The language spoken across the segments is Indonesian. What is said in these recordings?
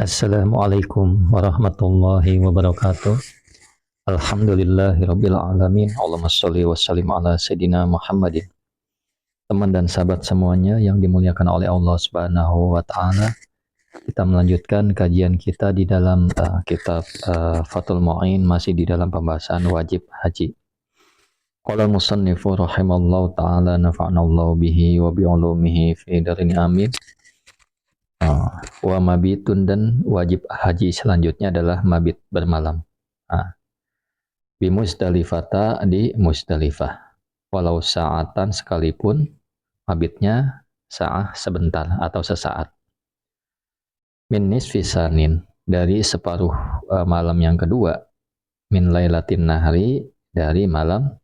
Assalamualaikum warahmatullahi wabarakatuh. Alhamdulillahirabbil alamin. Allahumma shalli wa sallim ala sayidina Muhammadin. Teman dan sahabat semuanya yang dimuliakan oleh Allah Subhanahu wa taala, kita melanjutkan kajian kita di dalam kitab Fathul Mu'in, masih di dalam pembahasan wajib haji. Qala al-musannifu rahimallahu taala, nafa'anallahu bihi wa bi ulumihi fi darin amin. Wa mabitun, dan wajib haji selanjutnya adalah mabit bermalam. Bi Musdalifata, di Musdalifah. Walau sa'atan, sekalipun mabitnya sa'ah, sebentar atau sesaat. Min nisfi sanin, dari separuh malam yang kedua. Min lailatin nahari, dari malam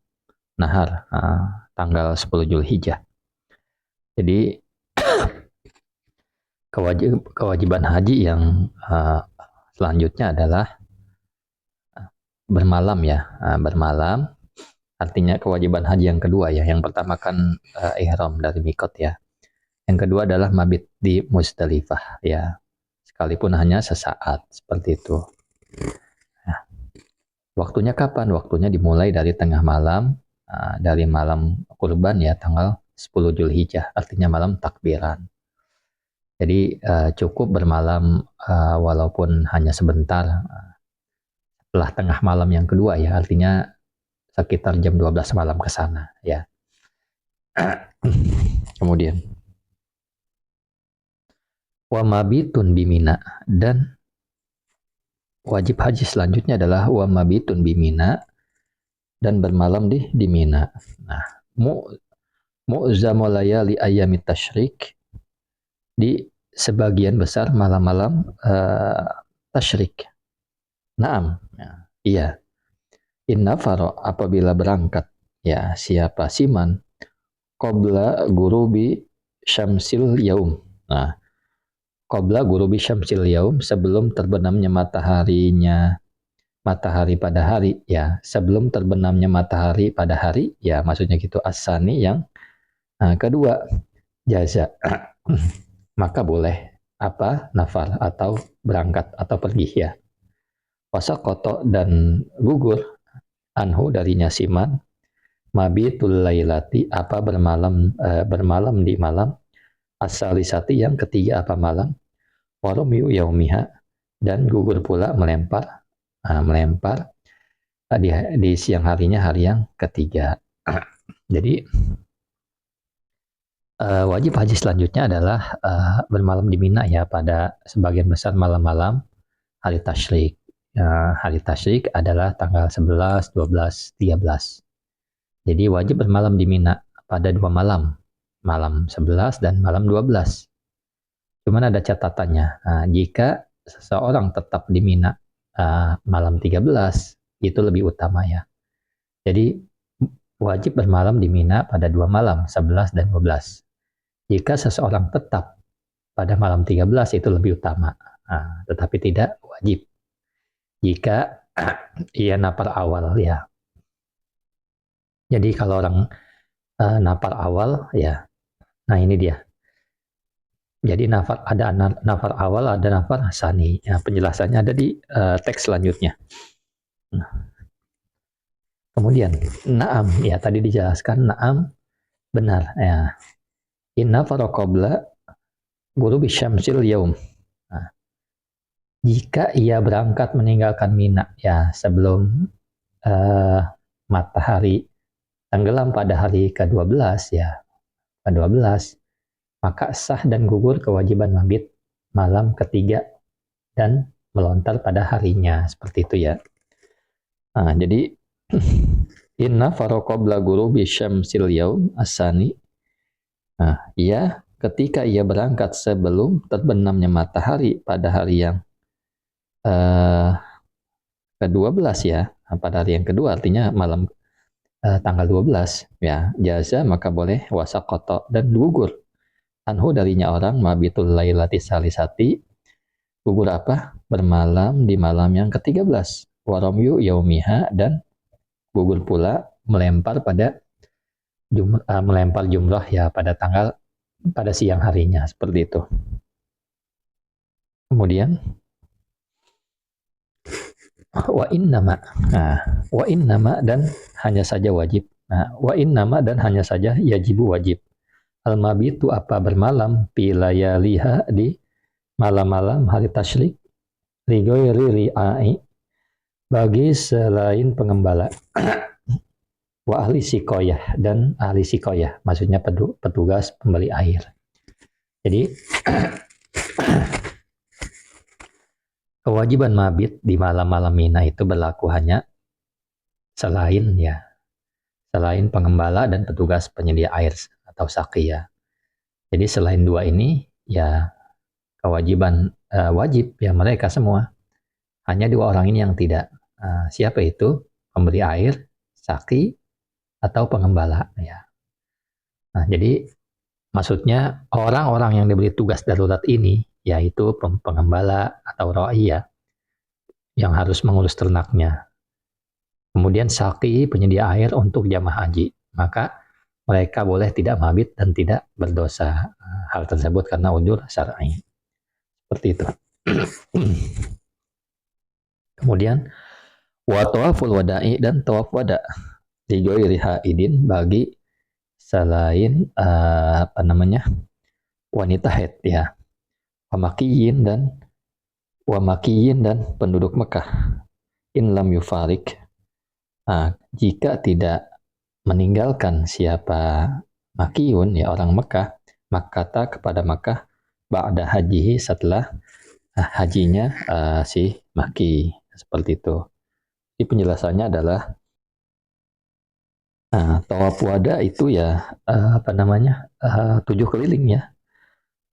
nahar, tanggal 10 Zulhijjah. Jadi kewajiban haji yang selanjutnya adalah bermalam ya. Bermalam artinya kewajiban haji yang kedua ya. Yang pertama kan ihram dari mikot ya. Yang kedua adalah mabit di Musdalifah ya. Sekalipun hanya sesaat, seperti itu. Nah, waktunya kapan? Waktunya dimulai dari tengah malam, dari malam kurban ya, tanggal 10 Zulhijjah, artinya malam takbiran. Jadi cukup bermalam walaupun hanya sebentar setelah tengah malam yang kedua ya, artinya sekitar jam 12 malam ke sana ya. Kemudian wa mabitun bimina, dan wajib haji selanjutnya adalah wa mabitun bimina, dan bermalam di Mina. Nah, mu'zamul layali ayyamit tasyrik, di sebagian besar malam-malam tasyrik. Naam, ya, iya. Inna faro, apabila berangkat ya siapa siman qabla gurubi syamsil yaum. Nah, qabla gurubi syamsil yaum, sebelum terbenamnya matahari pada hari ya, sebelum terbenamnya matahari pada hari ya, maksudnya gitu. Asani, yang kedua, jaza maka boleh apa, nafar atau berangkat atau pergi ya. Wasaqata, dan gugur, anhu, darinya siman, mabitul lailati, apa bermalam di malam, as-salisati, yang ketiga apa malam, warumyu yaumiha, dan gugur pula melempar di siang harinya, hari yang ketiga. Jadi wajib haji selanjutnya adalah bermalam di Mina ya, pada sebagian besar malam-malam hari tasyrik. Hari tasyrik adalah tanggal 11, 12, 13. Jadi wajib bermalam di Mina pada dua malam, malam 11 dan malam 12. Cuman ada catatannya, jika seseorang tetap di Mina malam 13, itu lebih utama ya. Jadi wajib bermalam di Mina pada dua malam, 11 dan 12. Jika seseorang tetap pada malam 13, itu lebih utama, tetapi tidak wajib jika ia napar awal ya. Jadi kalau orang napar awal ya, nah ini dia. Jadi ada nafar awal, ada nafar sani. Ya, penjelasannya ada di teks selanjutnya. Nah, kemudian naam ya, tadi dijelaskan naam benar ya. Inna faraqabla gurubi syamsil yaum. Nah, jika ia berangkat meninggalkan Mina ya sebelum matahari tenggelam pada hari ke-12 ya, ke-12, maka sah dan gugur kewajiban mabit malam ketiga dan melontar pada harinya, seperti itu ya. Jadi inna faraqabla gurubi syamsil yaum asani. Ia ketika ia berangkat sebelum terbenamnya matahari pada hari yang ke-12 ya, pada hari yang kedua, artinya malam tanggal 12 ya, jaza maka boleh, wasaqata, dan gugur, anhu, darinya orang, mabitul lailati salisati, gugur apa, bermalam di malam yang ke-13, waramyu yaumiha, dan gugur pula melempar jumrah ya pada siang harinya, seperti itu. Kemudian Wa innama. Nah, wa innama dan hanya saja wajib. Nah, wa innama dan hanya saja yajibu wajib. Al-mabitu apa bermalam pilaya liha di malam-malam hari tasyrik ligoiri ri'ai bagi selain pengembala wa ahli sikoyah dan ahli sikoyah maksudnya petugas pembeli air. Jadi kewajiban mabit di malam-malam Mina itu berlaku hanya selain pengembala dan petugas penyedia air atau sakia. Jadi selain dua ini ya kewajiban wajib ya mereka semua. Hanya dua orang ini yang tidak. Siapa itu? Pemberi air, saki, atau pengembala ya. Nah, jadi maksudnya orang-orang yang diberi tugas darurat ini yaitu pengembala atau roi ya yang harus mengurus ternaknya. Kemudian saki penyedia air untuk jamaah haji. Maka mereka boleh tidak mabit dan tidak berdosa. Hal tersebut karena udzur syar'i. Seperti itu. Kemudian wa tawaful wada'i dan tawaf wada di ghairi haidin bagi selain wanita haid ya. Wa makiyin dan penduduk Mekah. In lam yufarik. Jika tidak meninggalkan siapa makiyun ya orang Mekah, makata kepada Mekah ba'da hajihi setelah hajinya si maki seperti itu. Jadi penjelasannya adalah tawaf wada itu ya 7 keliling ya.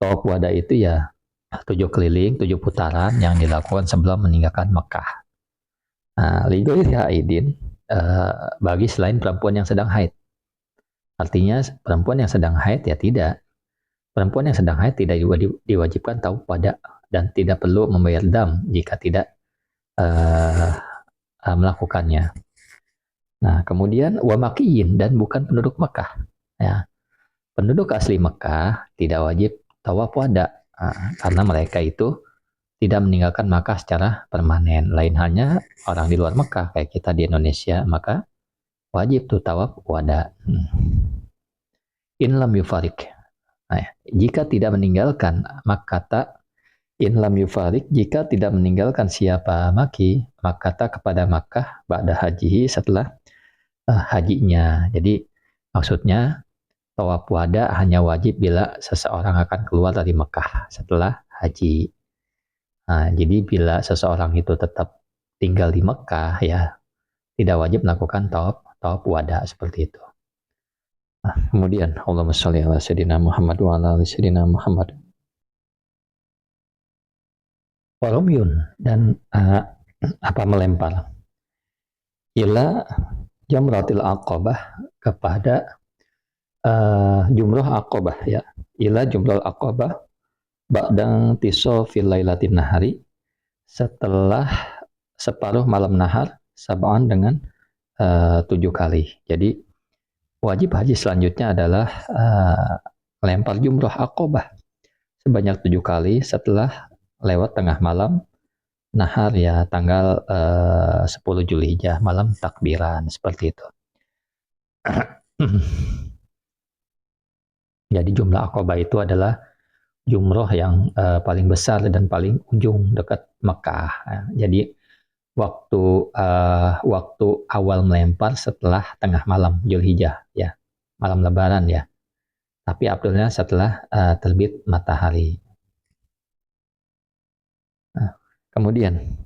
Tawaf wada itu ya 7 keliling, 7 putaran yang dilakukan sebelum meninggalkan Mekah. Lighairi haidin bagi selain perempuan yang sedang haid. Artinya perempuan yang sedang haid ya tidak. Perempuan yang sedang haid tidak diwajibkan tawaf wada dan tidak perlu membayar dam jika tidak melakukannya. Nah, kemudian wa makiyin dan bukan penduduk Mekah. Ya. Penduduk asli Mekah tidak wajib tawaf wada karena mereka itu tidak meninggalkan Mekah secara permanen. Lain halnya orang di luar Mekah kayak kita di Indonesia, maka wajib tuh tawaf wada. In lam yufarik. Jika tidak meninggalkan makata in lam yufarik, jika tidak meninggalkan siapa maki, makata kepada Makkah ba'da hajihi setelah hajinya. Jadi maksudnya tawaf wada hanya wajib bila seseorang akan keluar dari Mekah setelah haji. Jadi bila seseorang itu tetap tinggal di Mekah ya tidak wajib melakukan tawaf wada seperti itu. Kemudian Allahumma sholli ala sayyidina Muhammad wa ala ali sayyidina Muhammad. Warumyun dan melempar ila jamratil aqabah kepada jumrah aqabah ya. Ila jumrah aqabah ba'dang tiso fil lailatin nahari setelah separuh malam nahar sab'an dengan 7 kali. Jadi wajib haji selanjutnya adalah melempar jumrah aqabah sebanyak 7 kali setelah lewat tengah malam nahar ya tanggal 10 Zulhijjah malam takbiran seperti itu. Jadi jumlah aqabah itu adalah jumroh yang paling besar dan paling ujung dekat Mekah. Jadi waktu awal melempar setelah tengah malam Zulhijjah ya, malam Lebaran ya. Tapi Aprilnya setelah terbit matahari. Kemudian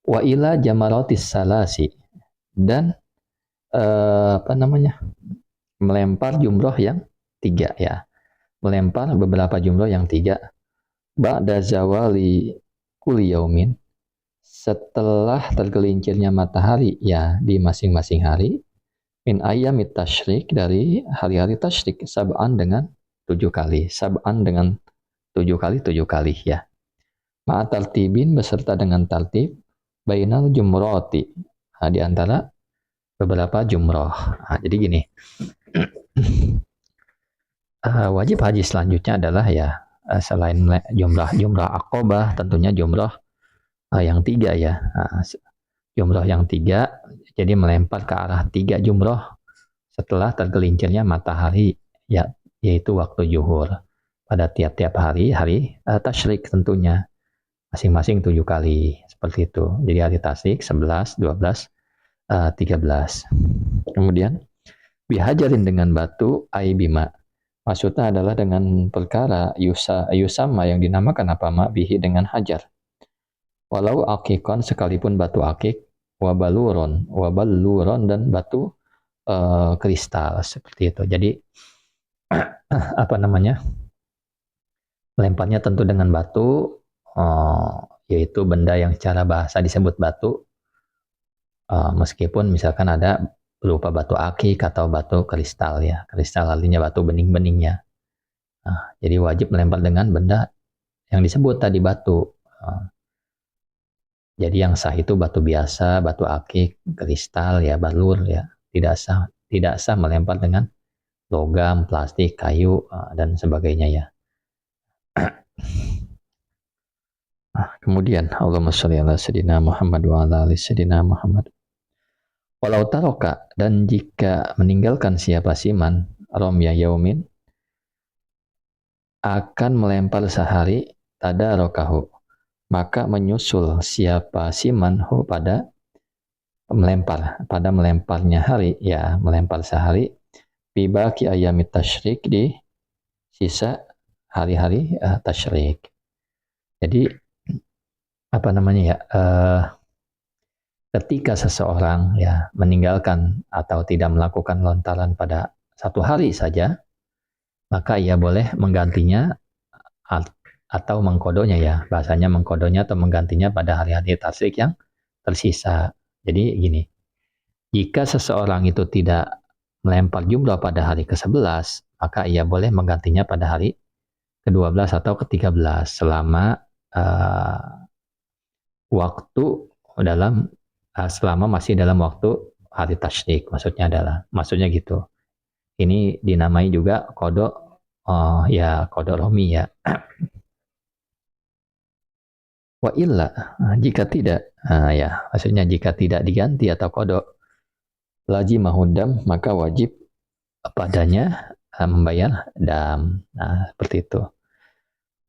wa ila jamaratis salasi dan melempar jumroh yang 3 ya. Melempar beberapa jumroh yang 3 ba'da zawali kulli yaumin setelah tergelincirnya matahari ya di masing-masing hari min ayyamit tasyrik dari hari-hari tasyrik sab'an dengan 7 kali. Sab'an dengan 7 kali ya. Ma'atartibin beserta dengan tartib bainal jumrati di antara beberapa jumroh. Jadi gini. Wajib haji selanjutnya adalah ya selain jumrah aqabah tentunya jumrah yang 3 ya. Jumroh yang 3, jadi melempar ke arah 3 jumroh setelah tergelincirnya matahari, ya, yaitu waktu zuhur. Pada tiap-tiap hari tasyrik tentunya. Masing-masing 7 kali. Seperti itu. Jadi hari tasyrik 11, 12, 13. Kemudian, bihajarin dengan batu bima. Maksudnya adalah dengan perkara yusama yang dinamakan apa ma bihi dengan hajar. Walau akikon sekalipun batu akik, wabaluron dan batu kristal seperti itu. Jadi apa namanya? Melemparnya tentu dengan batu, yaitu benda yang secara bahasa disebut batu, meskipun misalkan ada berupa batu akik atau batu kristal ya. Kristal artinya batu bening-beningnya. Jadi wajib melempar dengan benda yang disebut tadi batu. Jadi yang sah itu batu biasa, batu akik, kristal ya, balur ya. Tidak sah melempar dengan logam, plastik, kayu dan sebagainya ya. Kemudian Allahumma sholli ala sayyidina Muhammad wa ala ali sayyidina Muhammad. Walau taroka, dan jika meninggalkan siapa siman romya yaumin, akan melempar sehari tadarokahu, maka menyusul siapa siman hu pada melemparnya hari, ya, melempar sehari bibaki ayamit tasyrik, di sisa hari-hari tasyrik. Jadi apa namanya ya, ketika seseorang ya meninggalkan atau tidak melakukan lontaran pada satu hari saja, maka ia boleh menggantinya atau mengkodonya ya, bahasanya mengkodonya atau menggantinya pada hari-hari tasyrik yang tersisa. Jadi gini, jika seseorang itu tidak melempar jumlah pada hari ke-11, maka ia boleh menggantinya pada hari ke-12 atau ke-13 selama selama masih dalam waktu hari tasyrik. Maksudnya gitu. Ini dinamai juga kodok kodok romi ya. Wa illa, jika tidak, ya, maksudnya jika tidak diganti atau kodok lazimahudam, maka wajib padanya membayar dam. Nah, seperti itu.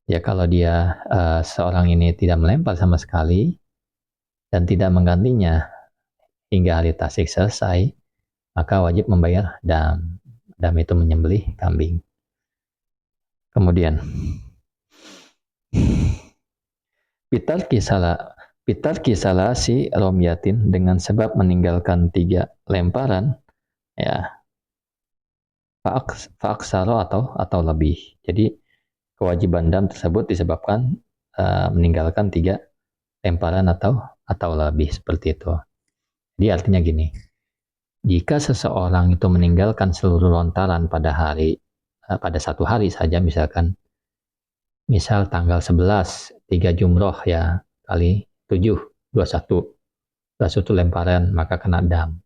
Ya, kalau dia seorang ini tidak melempar sama sekali dan tidak menggantinya hingga hari tasyrik selesai, maka wajib membayar dam. Dam itu menyembelih kambing. Kemudian Pitar kisala si romyatin, dengan sebab meninggalkan 3 lemparan ya, faaksaro atau lebih. Jadi kewajiban dam tersebut disebabkan meninggalkan 3 lemparan atau lebih, seperti itu. Jadi artinya gini, jika seseorang itu meninggalkan seluruh lontaran pada satu hari saja, misal tanggal 11, 3 jumroh ya, kali 7, 21 lemparan, maka kena dam.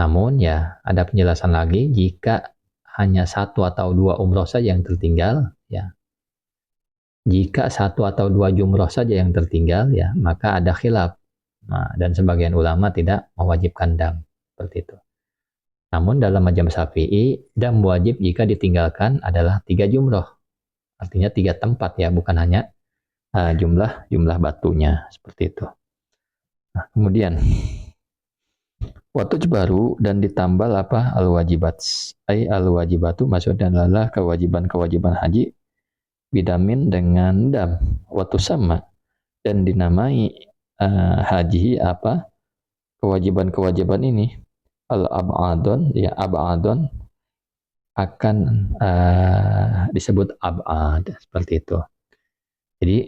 Namun ya, ada penjelasan lagi, jika hanya 1 atau 2 umroh saja yang tertinggal, ya. Jika 1 atau 2 jumroh saja yang tertinggal, ya, maka ada khilaf. Dan sebagian ulama tidak mewajibkan dam, seperti itu. Namun dalam mazhab Syafi'i, dam wajib jika ditinggalkan adalah 3 jumroh. Artinya 3 tempat ya, bukan hanya jumlah batunya, seperti itu. Nah, kemudian waktu baru dan ditambal al-wajibat. Al-wajibatu maksudnya adalah kewajiban haji bidamin dengan dam. Waktu sama, dan dinamai haji kewajiban ini al-ab'adun, ya, ab'adun akan disebut ab'ad, seperti itu. Jadi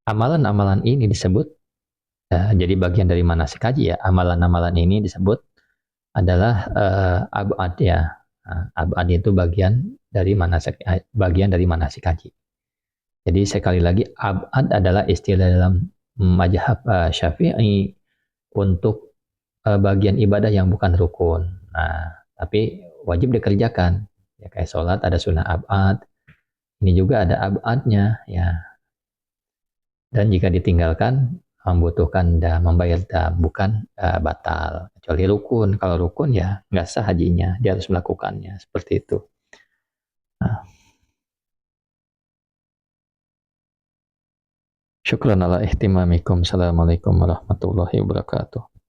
amalan-amalan ini disebut jadi bagian dari manasik haji ya. Amalan-amalan ini disebut adalah ab'ad ya. Ab'ad itu bagian dari manasik haji. Jadi sekali lagi, ab'ad adalah istilah dalam mazhab Syafi'i untuk bagian ibadah yang bukan rukun. Nah, tapi wajib dikerjakan. Ya, kayak sholat ada sunnah ab'ad, Ini juga ada abadnya ya. Dan jika ditinggalkan membutuhkan membayar bukan batal. Kecuali rukun. Kalau rukun ya nggak sah hajinya, dia harus melakukannya seperti itu. Nah, syukran ala ihtimamikum. Assalamualaikum warahmatullahi wabarakatuh.